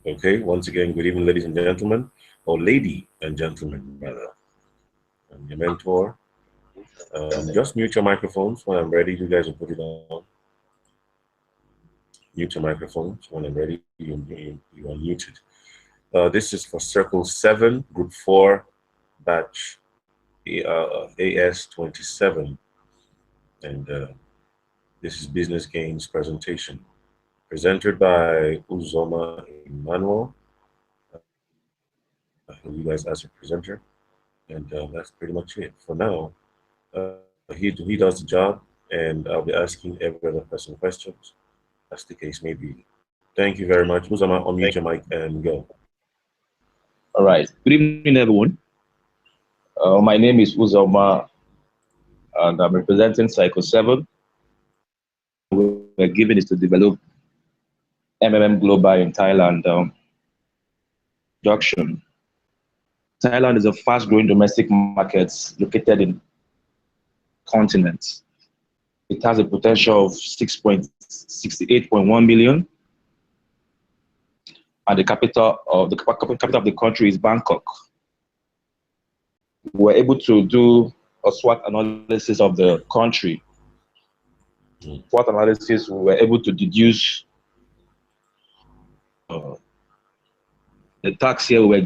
Okay, once again, good evening, ladies and gentlemen, or lady and gentlemen, rather. I'm your mentor. Just mute your microphones when I'm ready. You guys will put it on. Mute your microphones when I'm ready. You are muted. This is for Circle 7, Group 4, Batch AS27. And this is Business Gains presentation, presented by Uzoma Emmanuel, who you guys as a presenter. And that's pretty much it. For now, he does the job, and I'll be asking every other person questions, as the case may be. Thank you very much. Uzama, unmute your mic and go. All right. Good evening, everyone. My name is Uzoma, and I'm representing Cycle 7. We're given is to develop Global in Thailand. Production. Thailand is a fast-growing domestic market located in continent. It has a potential of 68.1 million, and the capital of the country is Bangkok. We're able to do a SWOT analysis of the country. SWOT analysis, we were able to deduce the tax here we were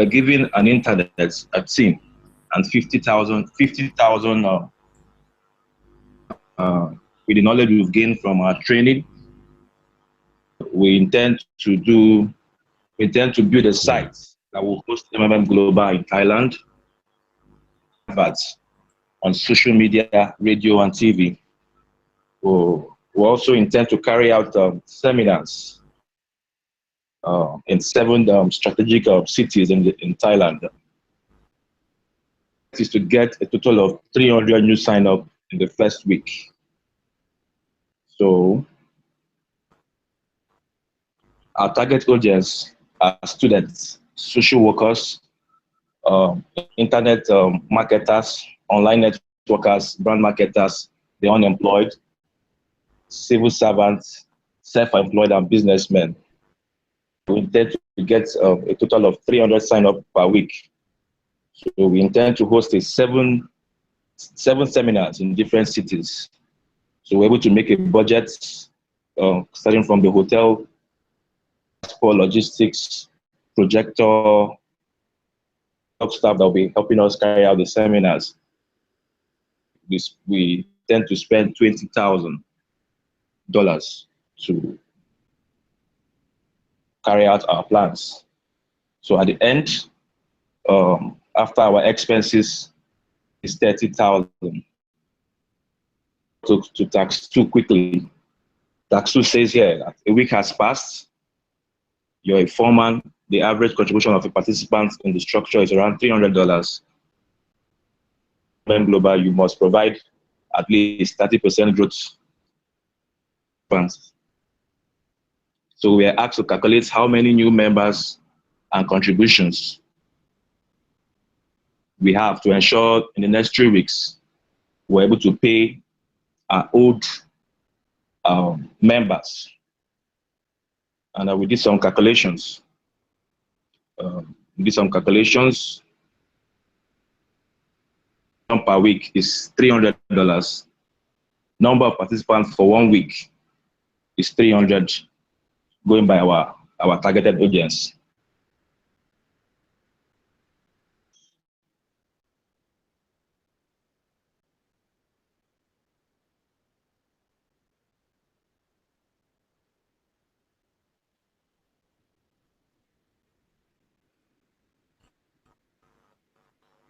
given an internet, a team, and 50,000 with the knowledge we've gained from our training. We intend to build a site that will host Global in Thailand, but on social media, radio, and TV. We also intend to carry out seminars in 7 strategic cities in Thailand. It is to get a total of 300 new sign-up in the first week. So our target audience are students, social workers, internet marketers, online networkers, brand marketers, the unemployed, civil servants, self-employed, and businessmen. We intend to get a total of 300 sign-up per week. So we intend to host seven seminars in different cities. So we're able to make a budget starting from the hotel, transport, logistics, projector, staff that will be helping us carry out the seminars. We tend to spend $20,000 to carry out our plans. So at the end, after our expenses is 30,000. To tax 2 quickly. Tax 2 says here that a week has passed. You're a foreman. The average contribution of a participant in the structure is around $300. Global, you must provide at least 30% growth funds. So we are asked to calculate how many new members and contributions we have to ensure in the next 3 weeks we're able to pay our old members. And we did some calculations. Per week is $300. Number of participants for 1 week is 300, going by our targeted audience.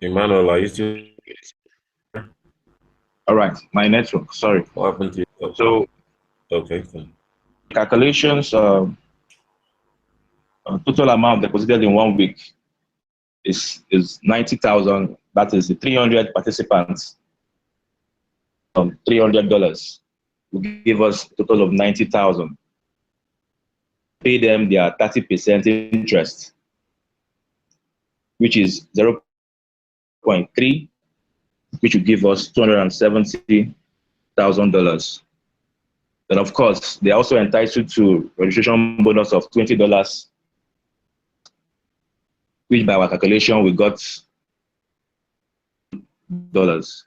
Emmanuel, are you still? All right, my network, sorry. What happened to you? So, okay. Calculations, total amount deposited in 1 week is 90,000. That is the 300 participants. $300 will give us a total of 90,000. Pay them their 30% interest, which is 0.3, which will give us $270,000. Then, of course, they're also entitled to registration bonus of $20, which by our calculation, we got dollars.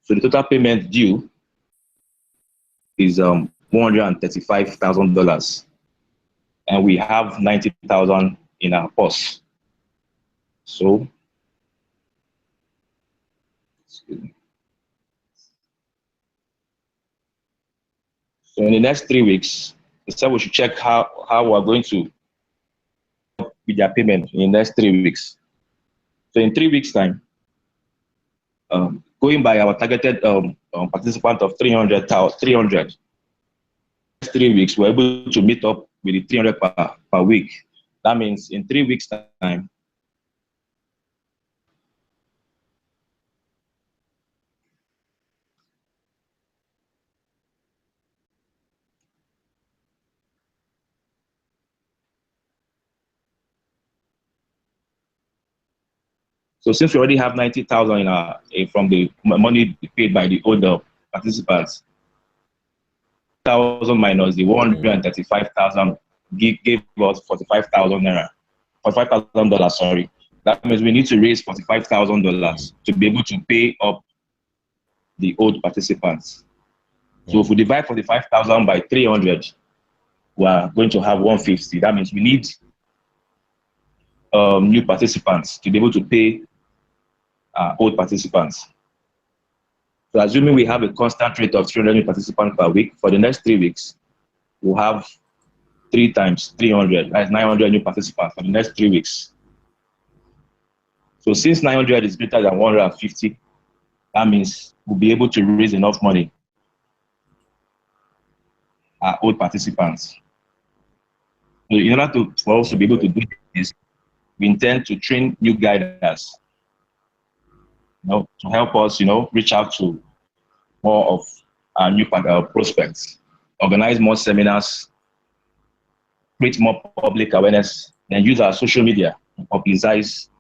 So the total payment due is $135,000, and we have 90,000 in our purse. So, in the next 3 weeks, we said we should check how we're going to with their payment in the next 3 weeks. So in 3 weeks' time, going by our targeted participant of 300, 3 weeks, we're able to meet up with the 300 per week. That means in 3 weeks' time, so since we already have 90,000 in our from the money paid by the older participants, 1,000 minus the 135,000 gave us 45,000 naira, $45,000. Sorry, that means we need to raise $45,000 to be able to pay up the old participants. So if we divide 45,000 by 300, we are going to have 150. That means we need new participants to be able to pay old participants. So assuming we have a constant rate of 300 new participants per week, for the next 3 weeks, we'll have 3 times 300, that's 900 new participants for the next 3 weeks. So since 900 is greater than 150, that means we'll be able to raise enough money old participants. So in order for us to be able to do this, we intend to train new guiders, to help us, reach out to more of our new prospects, organize more seminars, create more public awareness, and use our social media to publicize.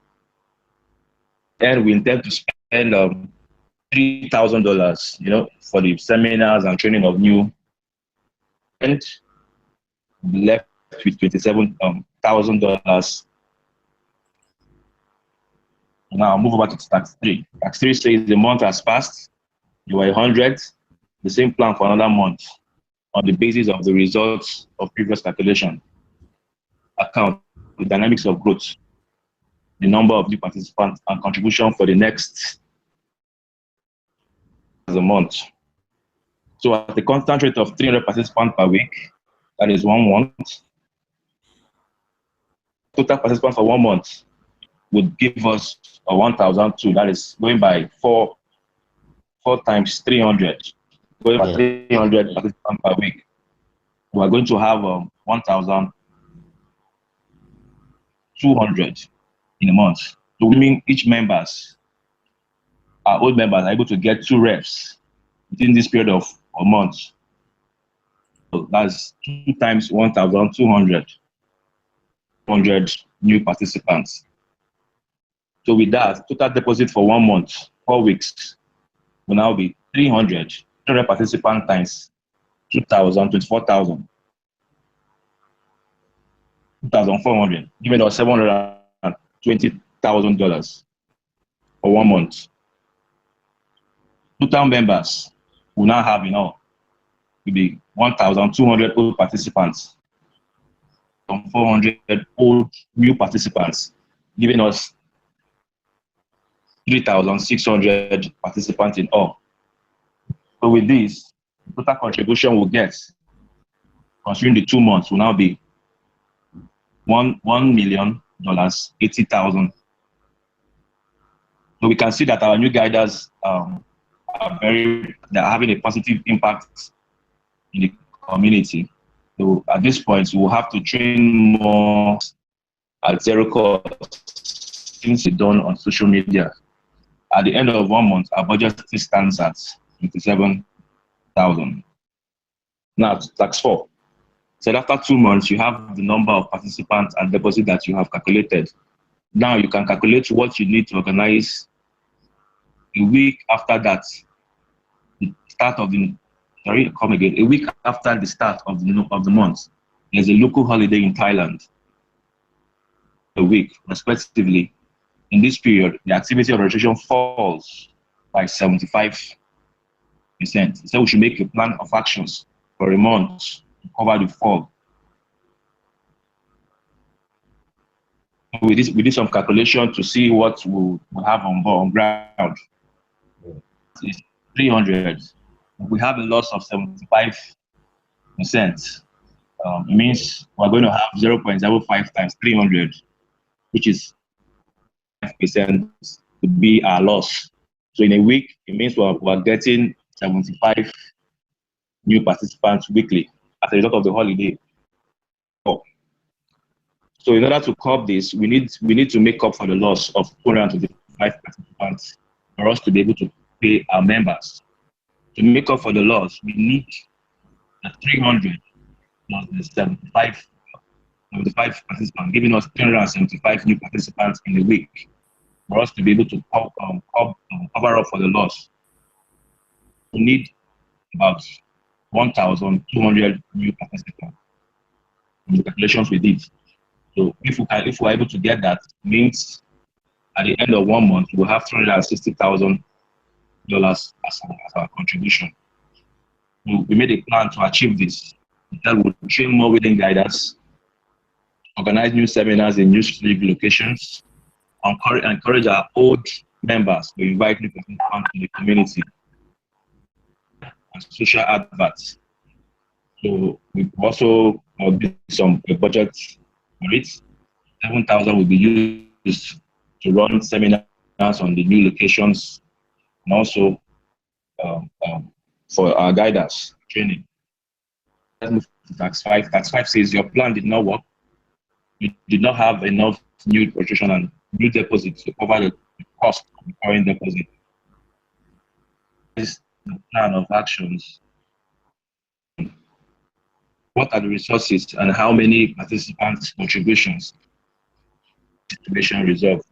And we intend to spend $3,000, for the seminars and training of new, and left with $27,000. Now I'll move over to tax 3. Tax 3 says the month has passed, you were 100, the same plan for another month on the basis of the results of previous calculation. Account the dynamics of growth, the number of new participants, and contribution for the next month. So at the constant rate of 300 participants per week, that is 1 month, total participants for 1 month would give us a 1,002. That is going by 4 times 300, going by 300 participants per week. We are going to have 1,200 in a month. So we mean each our old members are able to get 2 reps within this period of a month. So that's 2 times 1,200, 100 new participants. So with that, total deposit for 1 month, 4 weeks, will now be 300 participants times 2,000, 24,000, 2,400, giving us $720,000 for 1 month. Total members will now have, will be 1,200 old participants, 400 old new participants, giving us 3,600 participants in all. So with this, the total contribution we'll get, considering the 2 months, will now be $1,080,000. So we can see that our new guiders they're having a positive impact in the community. So at this point, we will have to train more at zero cost, things done on social media. At the end of 1 month, our budget still stands at 27,000. Now, tax 4. So after 2 months, you have the number of participants and deposit that you have calculated. Now you can calculate what you need to organize a week after that, the start of the sorry, come again. A week after the start of the month, there's a local holiday in Thailand. A week, respectively. In this period, the activity of registration falls by 75%. So we should make a plan of actions for a month to cover the fall. We did some calculation to see what we'll have on ground. It's 300. We have a loss of 75%. It means we're going to have 0.05 times 300, which is 5% would be our loss. So in a week, it means we're getting 75 new participants weekly as a result of the holiday. So in order to curb this, we need to make up for the loss of 225 participants for us to be able to pay our members. To make up for the loss, we need the 300 plus the 75 participants, giving us 375 new participants in a week for us to be able to cover up for the loss. We need about 1,200 new participants from the calculations we did. So if we're able to get that, means at the end of 1 month, we'll have $360,000 as our contribution. We made a plan to achieve this. That will train more willing guiders, organize new seminars in new specific locations, encourage our old members to invite new participants to the community, and social adverts. So we also did a budget for it. 7,000 will be used to run seminars on the new locations, and also for our guiders training. Let's move to tax 5. Tax 5 says your plan did not work. You did not have enough new registration and new deposits to cover the cost of the current deposit. This is the plan of actions. What are the resources and how many participants' contributions? Situation resolved.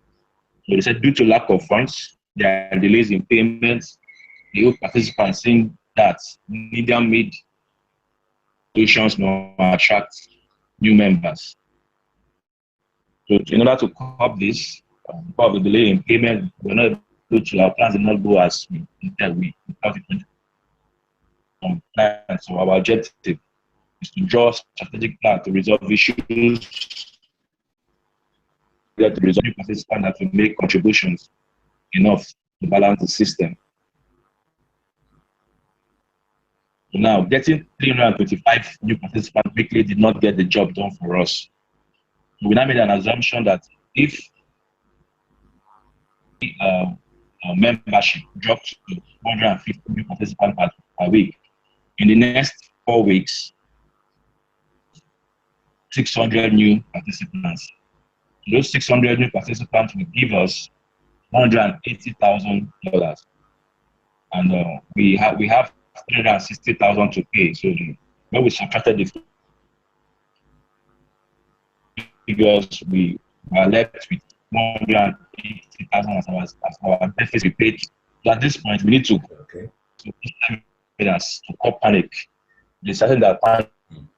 So they said due to lack of funds, there are delays in payments. The old participants saying that medium-mid solutions will attract new members. So in order to curb this, because of the delay in payment, we're not able to, our plans did not go as we intended. So our objective is to draw a strategic plan to resolve issues, to resolve new participants that will make contributions enough to balance the system. So now, getting 325 new participants weekly did not get the job done for us. So we now made an assumption that if our membership drops to 150 new participants per week, in the next 4 weeks, 600 new participants. Those 600 new participants will give us $180,000, and we have $360,000 to pay. So when we subtracted the figures, we were left with $180,000 as our deficit we paid. So at this point, we need to stop panic. Deciding that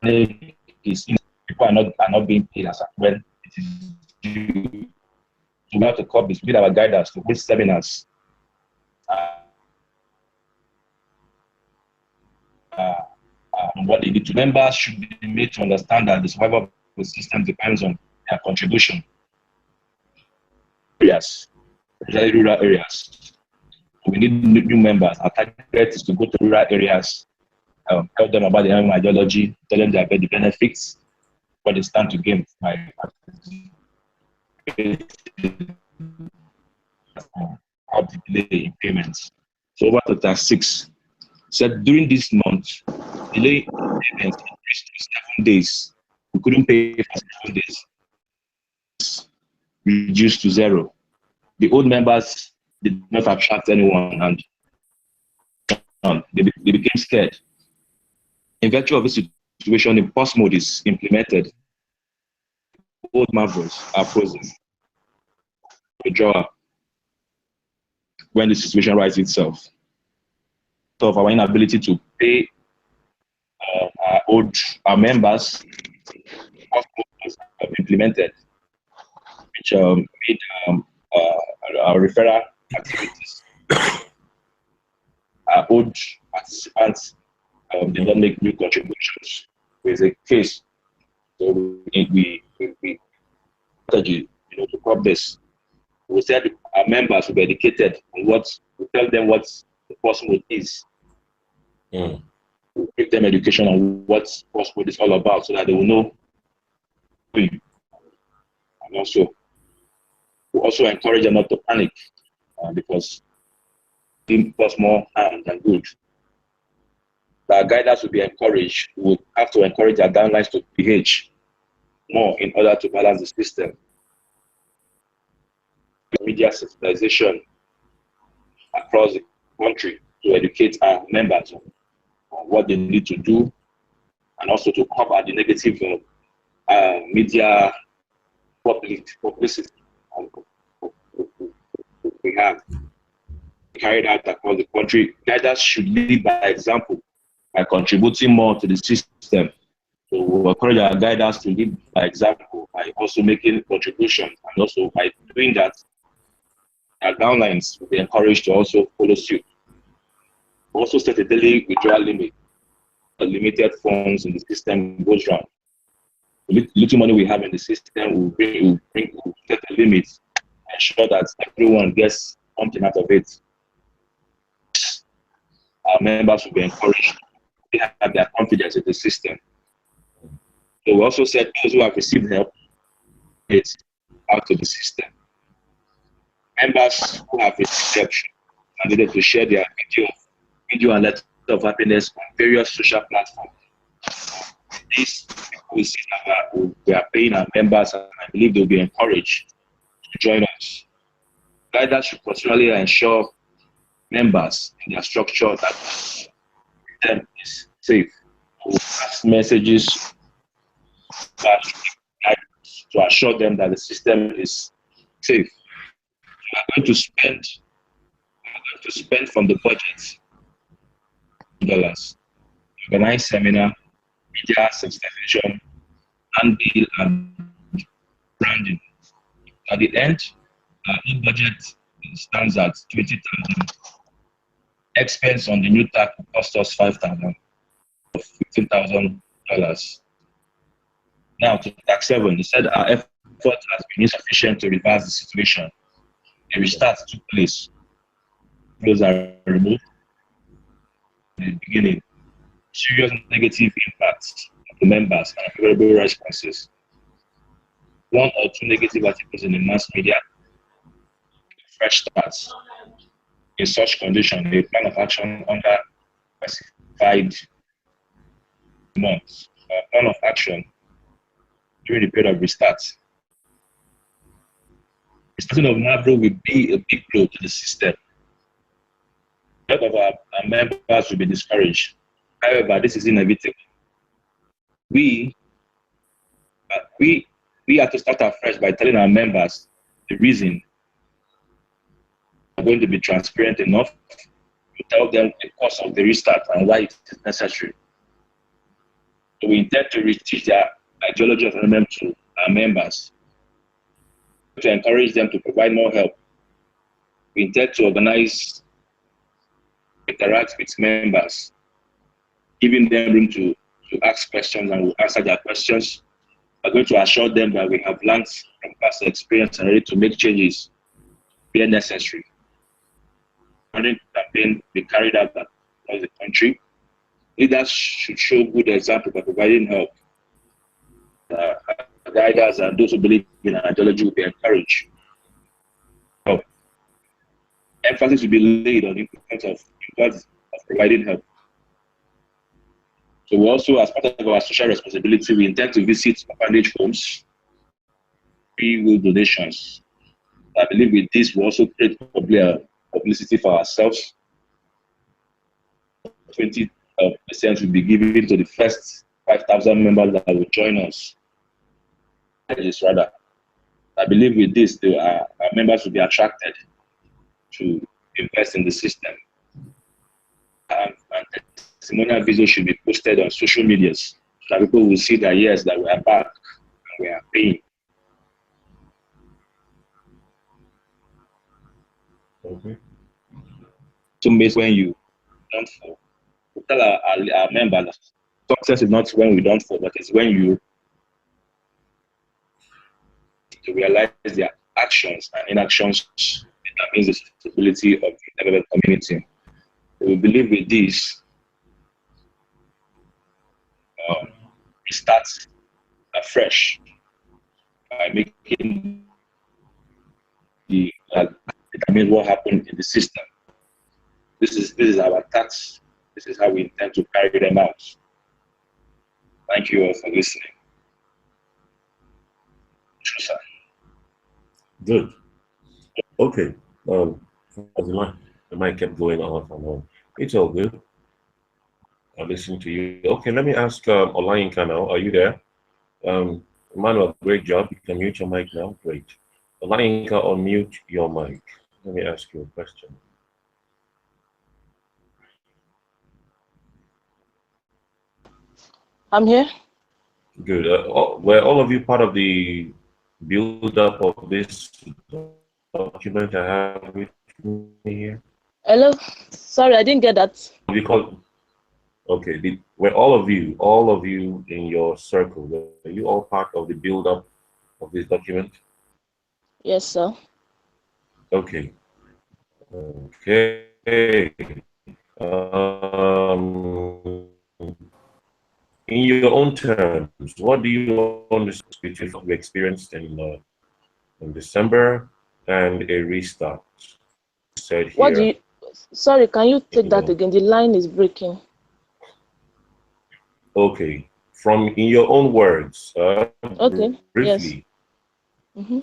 panic is people are not being paid as when it is due. So we have to curb this. We need our guiders to hold seminars on what they need to. Members should be made to understand that the survival of the system depends on their contribution. Areas, especially rural areas. We need new members. Our target is to go to rural areas, tell them about the ideology, tell them the benefits, what they stand to gain by of the delay in payments. So over to task 6. Said during this month, delay in payments increased to 7 days. We couldn't pay for 7 days. Reduced to 0. The old members did not attract anyone, and they became scared. In virtue of this situation, in pause mode is implemented. Old marvels are frozen. Withdrawal when the situation rises itself. So of our inability to pay our members have implemented, which made our referral activities. Our old participants did not make new contributions. There's a case, so we strategy, to crop this. We said our members will be educated on we tell them what the password is. Mm. We give them education on what password is all about so that they will know. And also, we also encourage them not to panic because it does more harm than good. Our guidance will be encouraged. We will have to encourage our downlines to PH more in order to balance the system. Media sensitization across the country to educate our members on what they need to do, and also to cover the negative media publicity we have carried out across the country. Guiders should lead by example by contributing more to the system. So we encourage our guiders to lead by example by also making contributions, and also by doing that, our downlines will be encouraged to also follow suit. Also set a daily withdrawal limit. The limited funds in the system goes round. The little money we have in the system will set a limit, ensure that everyone gets something out of it. Our members will be encouraged to have their confidence in the system. So we also said those who have received help, it's out of the system. Members who have received help are needed to share their video and letter of happiness on various social platforms. This we see that we are paying our members, and I believe they'll be encouraged to join us. Guiders should continually ensure members in their structure that the system is safe. We will pass messages to assure them that the system is safe. We are going to spend from the budget dollars, organize seminar, media sensitization, handbill, and branding. At the end, our budget stands at 20,000. Expense on the new tag will cost us 5,000, $15,000. Now to tax 7, he said our effort has been insufficient to reverse the situation. A restart took place. Those are removed in the beginning. Serious negative impacts on the members and favorable responses. 1 or 2 negative articles in the mass media. Fresh starts. In such condition, a plan of action under specified months. A plan of action during the period of restart. The starting of NABRO will be a big blow to the system. A lot of our members will be discouraged. However, this is inevitable. We have to start afresh by telling our members the reason. We're going to be transparent enough to tell them the cost of the restart and why it is necessary. So we intend to teach their ideology of enrollment to our members, to encourage them to provide more help. We intend to organize, interact with members, giving them room to ask questions, and we'll answer their questions. We're going to assure them that we have learned from past experience and ready to make changes where necessary. Running campaign be carried out across the country. Leaders should show good example by providing help. Guiders and those who believe in an ideology will be encouraged. So, emphasis will be laid on the importance of providing help. So we also, as part of our social responsibility, we intend to visit orphanage homes, free will donations. I believe with this, we also create publicity for ourselves. 20% will be given to the first 5,000 members that will join us. Rather, I believe with this, our members will be attracted to invest in the system. And testimonial video should be posted on social medias so that people will see that yes, that we are back and we are paying. Okay. So basically when you don't fall, we tell our members that success is not when we don't fall, but it's when you to realize their actions and inactions determines the stability of the developed community. We believe with this, we start afresh by making the determine what happened in the system. This is our task. This is how we intend to carry them out. Thank you all for listening. True, sir. Good. Okay. The mic kept going off and on. It's all good. I'll listen to you. Okay, let me ask Olayinka now. Are you there? Emmanuel, great job. You can mute your mic now. Great. Olayinka, unmute your mic. Let me ask you a question. I'm here. Good. Were all of you part of the build-up of this document I have with me here? Hello. Sorry, I didn't get that. We call. Okay. Were all of you in your circle, were you all part of the build-up of this document? Yes, sir. Okay. Okay. Um, in your own terms, what do you understand between what we experienced in December and a restart? Said What do here, you? Sorry, can you take you that know. again? The line is breaking. Okay. From in your own words, Okay. Yes. briefly, Mm-hmm.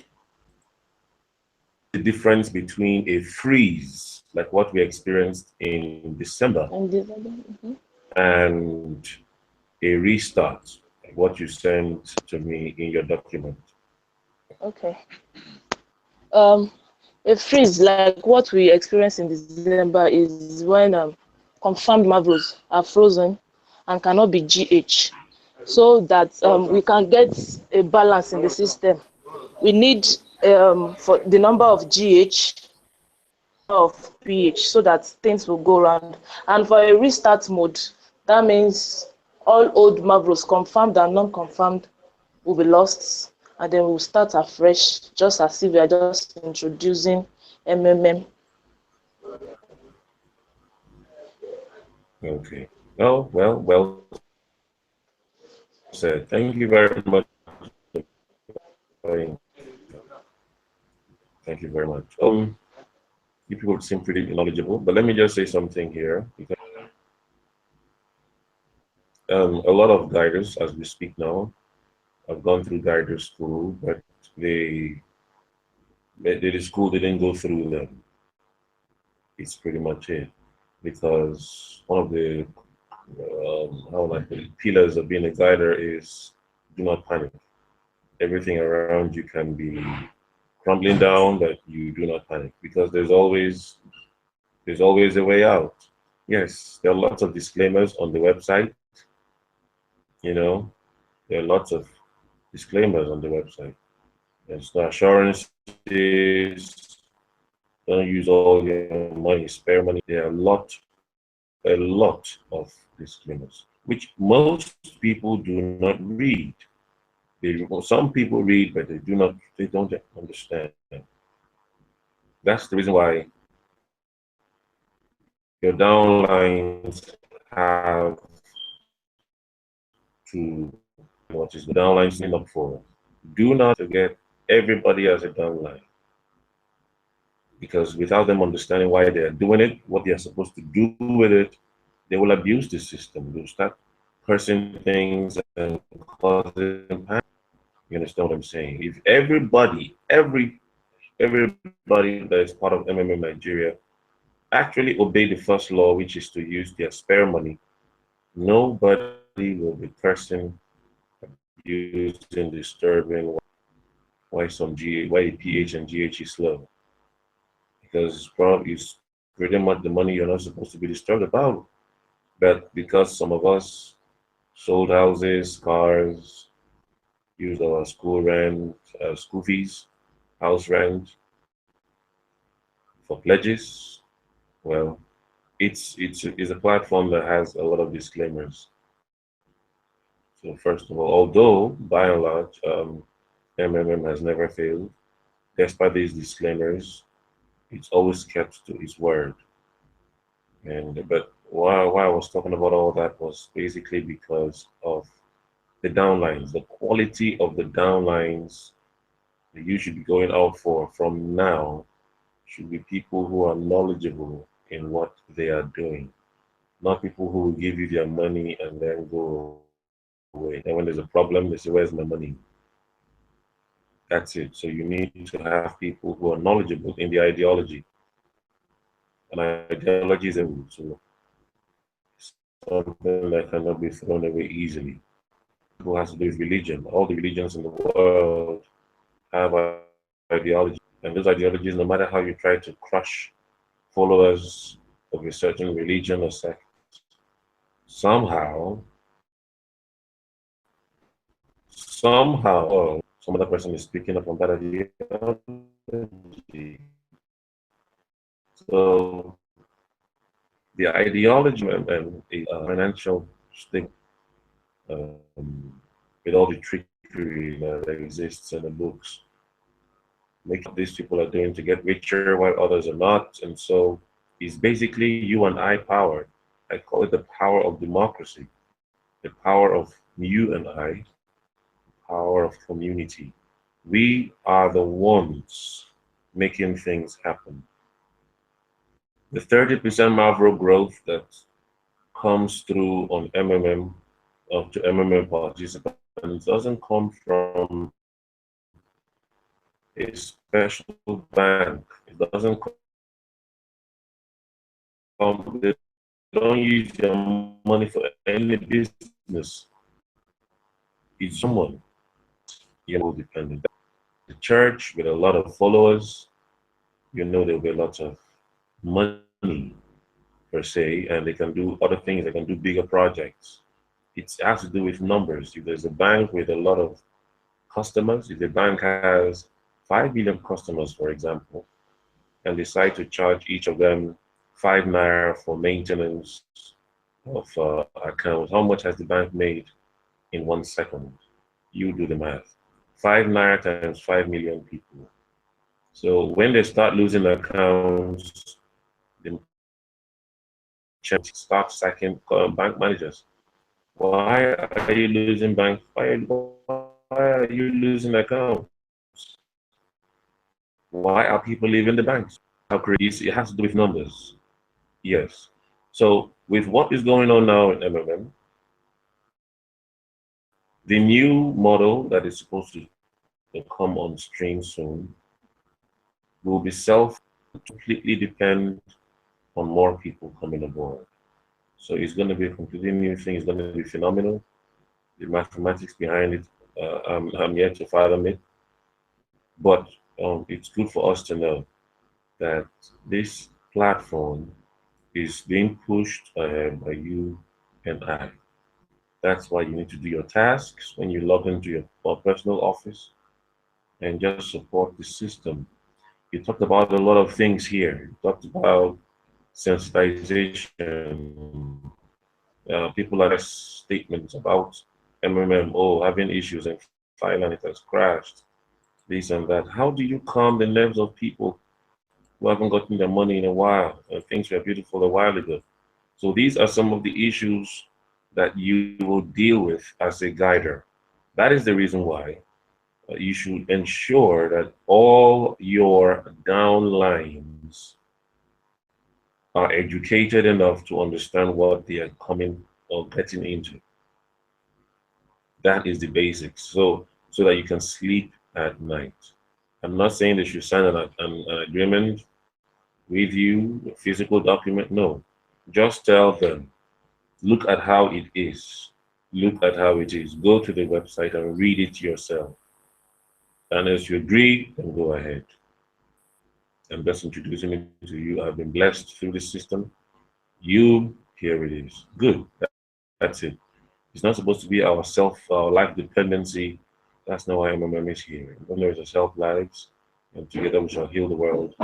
the difference between a freeze, like what we experienced in December, And this other. Mm-hmm. and a restart, like what you sent to me in your document. Okay. Um, a freeze like what we experienced in December is when confirmed marvels are frozen and cannot be GH, so that we can get a balance in the system. We need for the number of GH of pH so that things will go around. And for a restart mode, that means all old macros, confirmed and non-confirmed, will be lost, and then we'll start afresh, just as if we are just introducing MMM. Okay. Oh, well said. Thank you very much. Thank you very much. You people seem pretty knowledgeable, but let me just say something here because a lot of guiders, as we speak now, have gone through guider school, but they the school didn't go through them. It's pretty much it, because one of the how like the pillars of being a guider is do not panic. Everything around you can be crumbling down, but you do not panic because there's always a way out. Yes, there are lots of disclaimers on the website. You know, there are lots of disclaimers on the website. There's no assurances. Don't use all your money, spare money. There are a lot of disclaimers, which most people do not read. Some people read, but they don't understand. That's the reason why your downlines have to what is the downline sign up for. Do not forget everybody has a downline, because without them understanding why they're doing it, what they're supposed to do with it, they will abuse the system. They'll start cursing things and causing panic. You understand what I'm saying? If everybody that is part of MMA Nigeria actually obey the first law, which is to use their spare money, nobody will be cursing, using, disturbing why PH and GH is low. Because it's pretty much the money you're not supposed to be disturbed about. But because some of us sold houses, cars, used our school rent, school fees, house rent for pledges, well, it's a platform that has a lot of disclaimers. So first of all, although by and large MMM has never failed, despite these disclaimers, it's always kept to its word. And but why I was talking about all that was basically because of the downlines, the quality of the downlines that you should be going out for from now should be people who are knowledgeable in what they are doing, not people who will give you their money and then go away. And when there's a problem, they say, "Where's my money?" That's it. So you need to have people who are knowledgeable in the ideology. And ideology is a root, so something that cannot be thrown away easily. Who has to do with religion. All the religions in the world have ideology. And those ideologies, no matter how you try to crush followers of a certain religion or sect, somehow, some other person is picking up on that ideology. So the ideology and a financial stick with all the trickery that exists in the books, make what these people are doing to get richer while others are not. And so it's basically you and I powered. I call it the power of democracy, the power of you and I, power of community. We are the ones making things happen. The 30% Marlboro growth that comes through on MMM to MMM participants doesn't come from a special bank. It doesn't come, they don't use your money for any business. It's someone, dependent. The church with a lot of followers, there'll be a lot of money per se, and they can do other things, they can do bigger projects. It has to do with numbers. If there's a bank with a lot of customers, if the bank has 5 million customers, for example, and decide to charge each of them 5 naira for maintenance of accounts, how much has the bank made in 1 second? You do the math. 5 naira times 5 million people. So when they start losing accounts, the start sacking bank managers. Why are you losing bank? Why are you losing accounts? Why are people leaving the banks? How crazy? It has to do with numbers. Yes. So with what is going on now in MMM, the new model that is supposed to come on stream soon will be completely depend on more people coming aboard. So it's going to be a completely new thing. It's going to be phenomenal. The mathematics behind it, I'm yet to fathom it. But it's good for us to know that this platform is being pushed ahead by you and I. That's why you need to do your tasks when you log into your personal office and just support the system. You talked about a lot of things here. You talked about sensitization. People are statements about MMMO having issues and Thailand it has crashed, this and that. How do you calm the nerves of people who haven't gotten their money in a while and things were beautiful a while ago? So these are some of the issues that you will deal with as a guider. That is the reason why you should ensure that all your downlines are educated enough to understand what they are coming or getting into. That is the basics. So that you can sleep at night. I'm not saying they should sign an agreement with you, a physical document. No. Just tell them, look at how it is. Look at how it is. Go to the website and read it yourself. And as you agree, then go ahead. I'm just introducing it to you. I've been blessed through this system. You Here it is. Good. That's it. It's not supposed to be our life dependency. That's not why MMM is here. MMM is a self lives, and together we shall heal the world.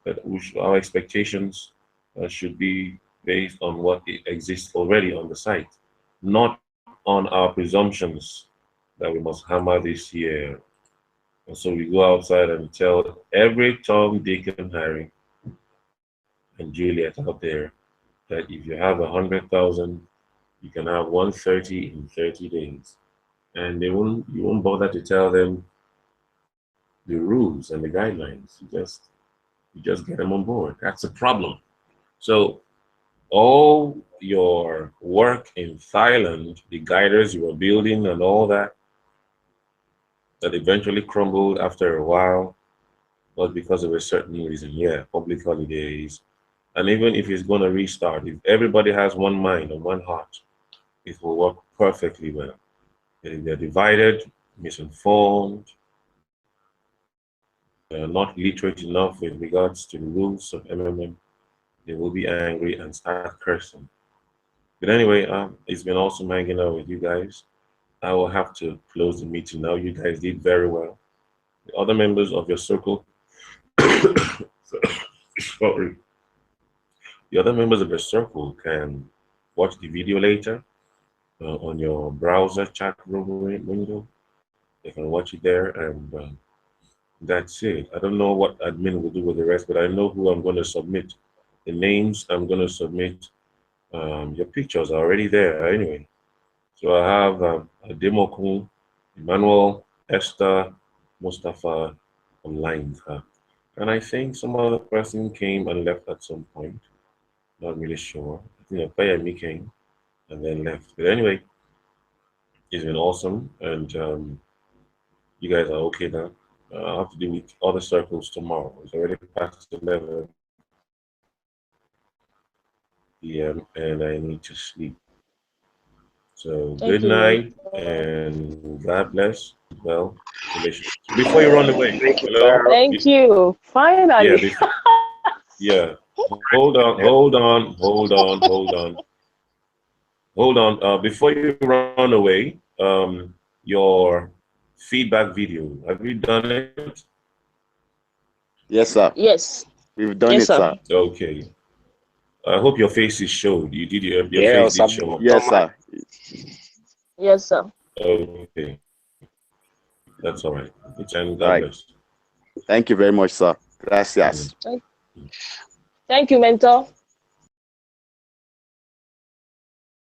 But our expectations should be based on what exists already on the site, not on our presumptions that we must hammer this year. And so we go outside and tell every Tom, Dick, and Harry and Juliet out there that if you have 100,000, you can have 130 in 30 days. And you won't bother to tell them the rules and the guidelines. You just get them on board. That's a problem. So all your work in Thailand, the guiders you were building and all that, that eventually crumbled after a while, was because of a certain reason. Yeah, public holidays. And even if it's going to restart, if everybody has one mind and one heart, it will work perfectly well. If they're divided, misinformed, not literate enough with regards to the rules of MMM, they will be angry and start cursing. But anyway, it's been awesome hanging out with you guys. I will have to close the meeting now. You guys did very well. The other members of your circle, sorry, the other members of your circle can watch the video later on your browser chat room window. They can watch it there, and that's it. I don't know what admin will do with the rest, but I know who I'm going to submit. The names I'm going to submit. Your pictures are already there anyway. So I have Demokun, Emmanuel, Esther, Mustafa online. And I think some other person came and left at some point. Not really sure. I think Payami came and then left. But anyway, it's been awesome. And you guys are okay now. I'll have to deal with other circles tomorrow. It's already past 11 p.m. and I need to sleep. So Thank good you, night Mentor. and God bless. Well, before you run away, hello. Thank you. Yeah, Finally. before yeah. Hold on. Before you run away, your feedback video. Have you done it? Yes, sir. Yes. We've done Yes, it, sir. sir. Okay. I hope your faces showed. You did your Yeah, face did some show. Yes, sir. Yes, sir. Okay. That's all right. And All God right. bless. Thank you very much, sir. Gracias. Mm. Thank you, Mentor.